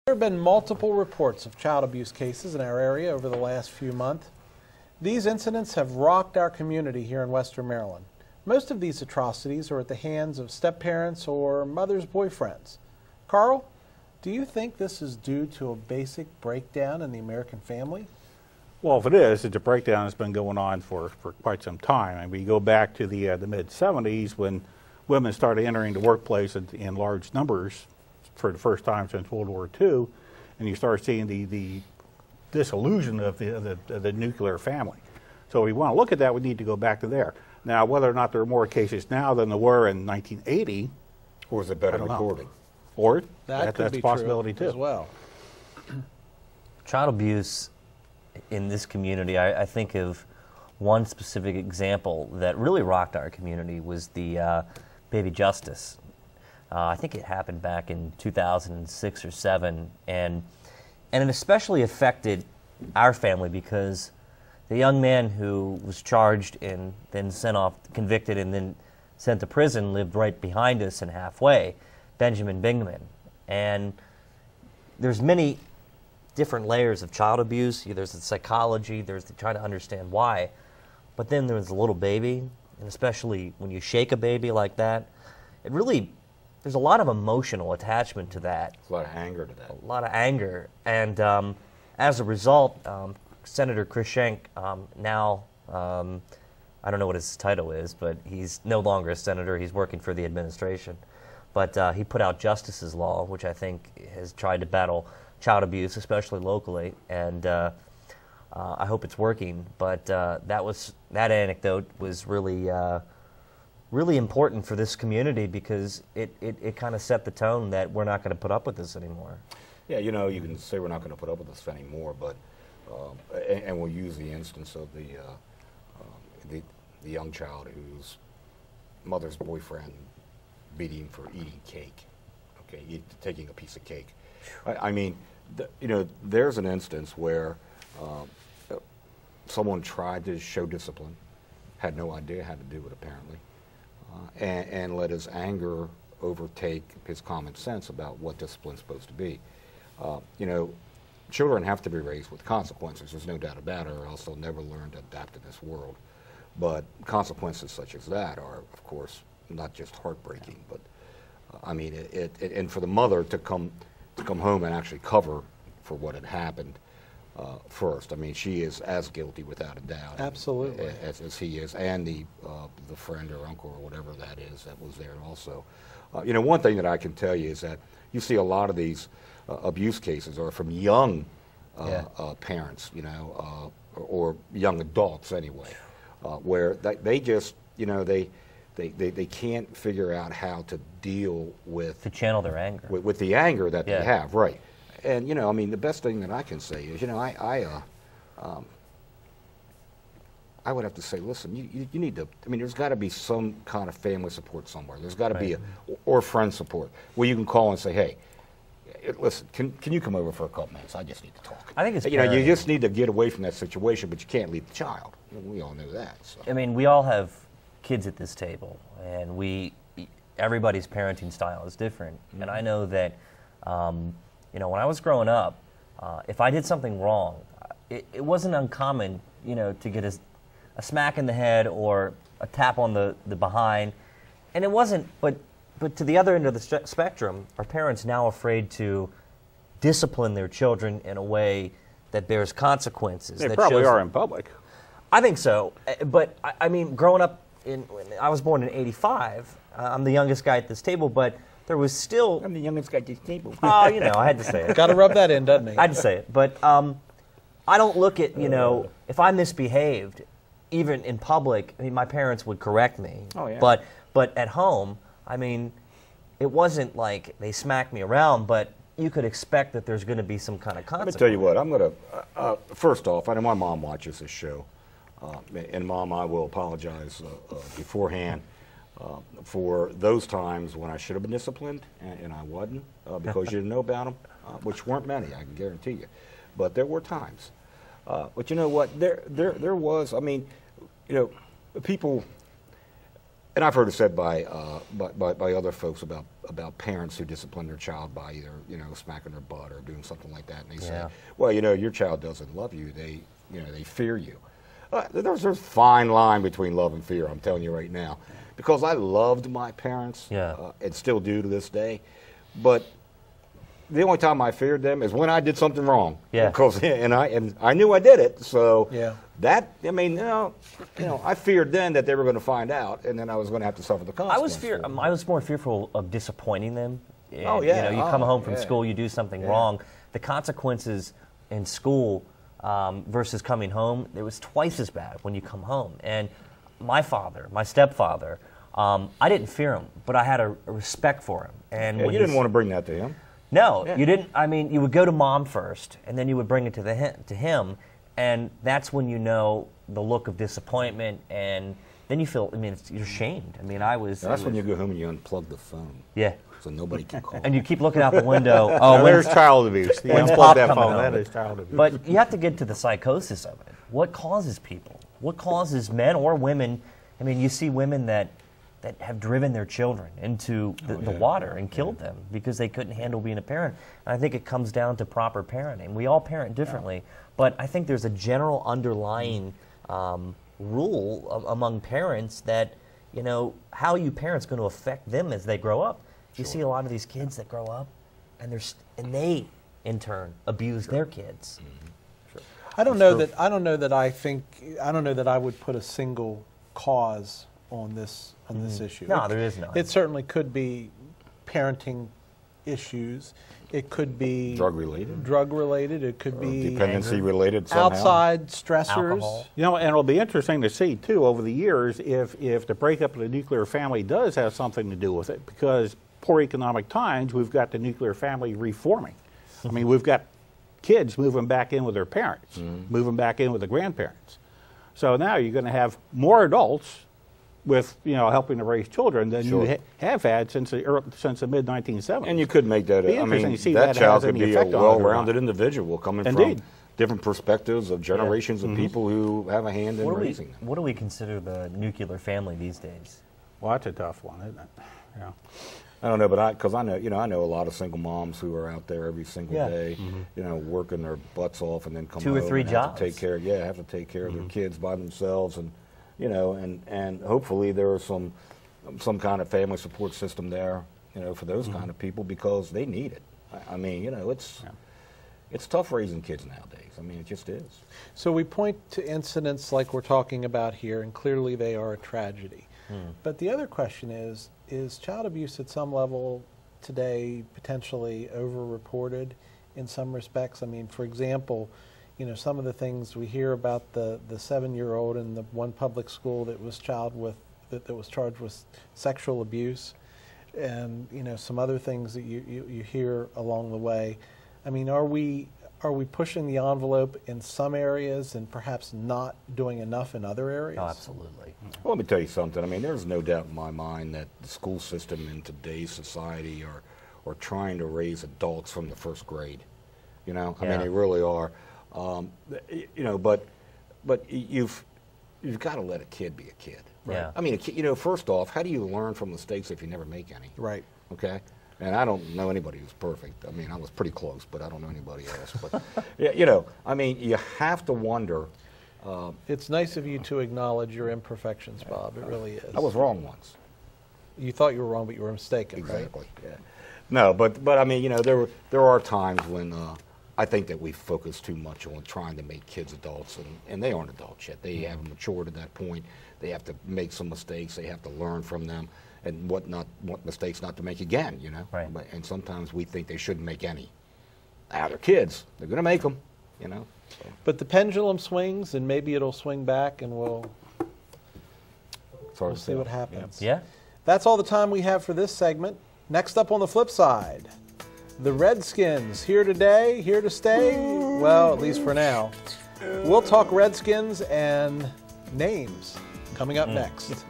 There have been multiple reports of child abuse cases in our area over the last few months. These incidents have rocked our community here in Western Maryland. Most of these atrocities are at the hands of step-parents or mothers' boyfriends. Carl, do you think this is due to a basic breakdown in the American family? Well, if it is, it's a breakdown that's been going on for quite some time. I mean, you go back to the mid-'70s when women started entering the workplace in large numbers for the first time since World War II, and you start seeing the disillusion of the nuclear family. So if we want to look at that, we need to go back to there. Now, whether or not there are more cases now than there were in 1980, or is it better recording? Or that's a possibility too. As well. Child abuse in this community, I think of one specific example that really rocked our community was the baby justice. I think it happened back in 2006 or 7, and it especially affected our family because the young man who was charged and then sent off, convicted, and then sent to prison lived right behind us and halfway, Benjamin Bingman. And there's many different layers of child abuse. There's the psychology, there's the trying to understand why, but then there's the little baby, and especially when you shake a baby like that, it really, there's a lot of emotional attachment to that. A lot of anger to that. A lot of anger. And as a result, Senator Chris Schenck, now, I don't know what his title is, but he's no longer a senator. He's working for the administration. But he put out Justice's Law, which I think has tried to battle child abuse, especially locally. And I hope it's working. But that anecdote was really really important for this community because it kind of set the tone that we're not going to put up with this anymore. Yeah, you know, you can say we're not going to put up with this anymore, but and we'll use the instance of the young child whose mother's boyfriend beat him for eating cake. Okay, taking a piece of cake. I mean, you know, there's an instance where someone tried to show discipline, had no idea how to do it apparently. And let his anger overtake his common sense about what discipline's supposed to be. You know, children have to be raised with consequences. There's no doubt about it, or else they'll never learn to adapt to this world. But consequences such as that are, of course, not just heartbreaking, but I mean, and for the mother to come home and actually cover for what had happened. First, I mean, she is as guilty without a doubt. Absolutely. As he is, and the friend or uncle or whatever that is that was there also. You know, one thing that I can tell you is that you see a lot of these abuse cases are from young parents, you know, or young adults anyway, where they just, you know, they can't figure out how to deal with to channel their anger with the anger that they have, right? And, you know, I mean, the best thing that I can say is, you know, I would have to say, listen, you need to, I mean, there's got to be some kind of family support somewhere. There's got to be or friend support where you can call and say, hey, listen, can you come over for a couple minutes? I just need to talk. I think it's you know, you just need to get away from that situation, but you can't leave the child. We all know that. So. I mean, we all have kids at this table, and everybody's parenting style is different. Mm-hmm. And I know that, you know, when I was growing up, if I did something wrong, it wasn't uncommon, you know, to get a smack in the head or a tap on the behind. And it wasn't, but to the other end of the spectrum, are parents now afraid to discipline their children in a way that bears consequences? They probably are in public. I think so. But, I mean, growing up, I was born in '85. I'm the youngest guy at this table, but there was still... I'm the youngest guy at this table. Oh, you know, I had to say it. Got to rub that in, doesn't he? I had to say it. But I don't look at, you know, if I misbehaved, even in public, I mean, my parents would correct me. Oh, yeah. But at home, I mean, it wasn't like they smacked me around, but you could expect that there's going to be some kind of consequence. Let me tell you what, I'm going to, first off, I know my mom watches this show. And Mom, I will apologize beforehand for those times when I should have been disciplined and I wasn't because you didn't know about them, which weren't many, I can guarantee you. But there were times. But you know what? There was. I mean, you know, people. and I've heard it said by other folks about parents who discipline their child by either, you know, smacking their butt or doing something like that, and they say, well, you know, your child doesn't love you, they fear you. There's a fine line between love and fear, I'm telling you right now, because I loved my parents, and still do to this day, but the only time I feared them is when I did something wrong. Because and I knew I did it, so that, I mean, you know, I feared then that they were going to find out, and then I was going to have to suffer the consequences. I was more fearful of disappointing them. And, oh yeah. You know, you come home from school, you do something wrong. The consequences in school versus coming home, it was twice as bad when you come home. And my father, my stepfather, I didn't fear him, but I had a respect for him. And when you didn't want to bring that to him. No, you didn't. I mean, you would go to mom first, and then you would bring it to him, and that's when you know the look of disappointment, and then you feel. I mean, you're shamed. I mean, I was. That's when you go home and you unplug the phone. Yeah. So nobody can call. And you keep looking out the window. Oh, there's child abuse. You unplug that phone. That is child abuse. But you have to get to the psychosis of it. What causes people? What causes men or women? I mean, you see women that have driven their children into the water and killed them because they couldn't handle being a parent. And I think it comes down to proper parenting. We all parent differently, but I think there's a general underlying rule among parents that, you know, how you parent's going to affect them as they grow up. You see a lot of these kids that grow up, and they in turn abuse their kids. I don't know that I would put a single cause on this issue. No, there is none. It certainly could be parenting issues. It could be drug related. It could be dependency related somehow. Outside stressors. Alcohol. You know, and it'll be interesting to see too over the years if the breakup of the nuclear family does have something to do with it, because poor economic times, we've got the nuclear family reforming. I mean, we've got kids moving back in with their parents, moving back in with the grandparents. So now you're going to have more adults with, you know, helping to raise children than you have had since the mid 1970s. And you could make that. I mean, that child could be a well-rounded individual coming from different perspectives of generations of people who have a hand in raising them. What do we consider the nuclear family these days? Well, that's a tough one, isn't it? Yeah. I don't know, but I know a lot of single moms who are out there every single day, you know, working their butts off and then come home 2 or 3 and jobs. have to take care of their kids by themselves, and you know, and hopefully there is some kind of family support system there, you know, for those kind of people, because they need it. I mean, you know, it's tough raising kids nowadays. I mean, it just is. So we point to incidents like we're talking about here, and clearly they are a tragedy. But the other question is child abuse at some level today potentially over-reported in some respects? I mean, for example, you know, some of the things we hear about the 7-year-old in the one public school that was charged with sexual abuse, and you know, some other things that you hear along the way. I mean, are we pushing the envelope in some areas and perhaps not doing enough in other areas? Oh, absolutely. Well, let me tell you something. I mean, there's no doubt in my mind that the school system in today's society are trying to raise adults from the first grade. You know, I mean, they really are. You know, but you've got to let a kid be a kid. Right? Yeah. I mean, you know, first off, how do you learn from mistakes if you never make any? Right. Okay. And I don't know anybody who's perfect. I mean, I was pretty close, but I don't know anybody else. But you know, I mean, you have to wonder. It's nice of you to acknowledge your imperfections, Bob. It really is. I was wrong once. You thought you were wrong, but you were mistaken. Exactly. Right? Yeah. No, but I mean, you know, there are times when I think that we focus too much on trying to make kids adults, and they aren't adults yet. They haven't matured to that point. They have to make some mistakes. They have to learn from them, and what mistakes not to make again, you know. Right. And sometimes we think they shouldn't make any. Now they're kids. They're going to make them, you know. So. But the pendulum swings, and maybe it'll swing back, and we'll see what happens. Yeah. That's all the time we have for this segment. Next up on the flip side, the Redskins, here today, here to stay. Well, at least for now. We'll talk Redskins and names coming up next.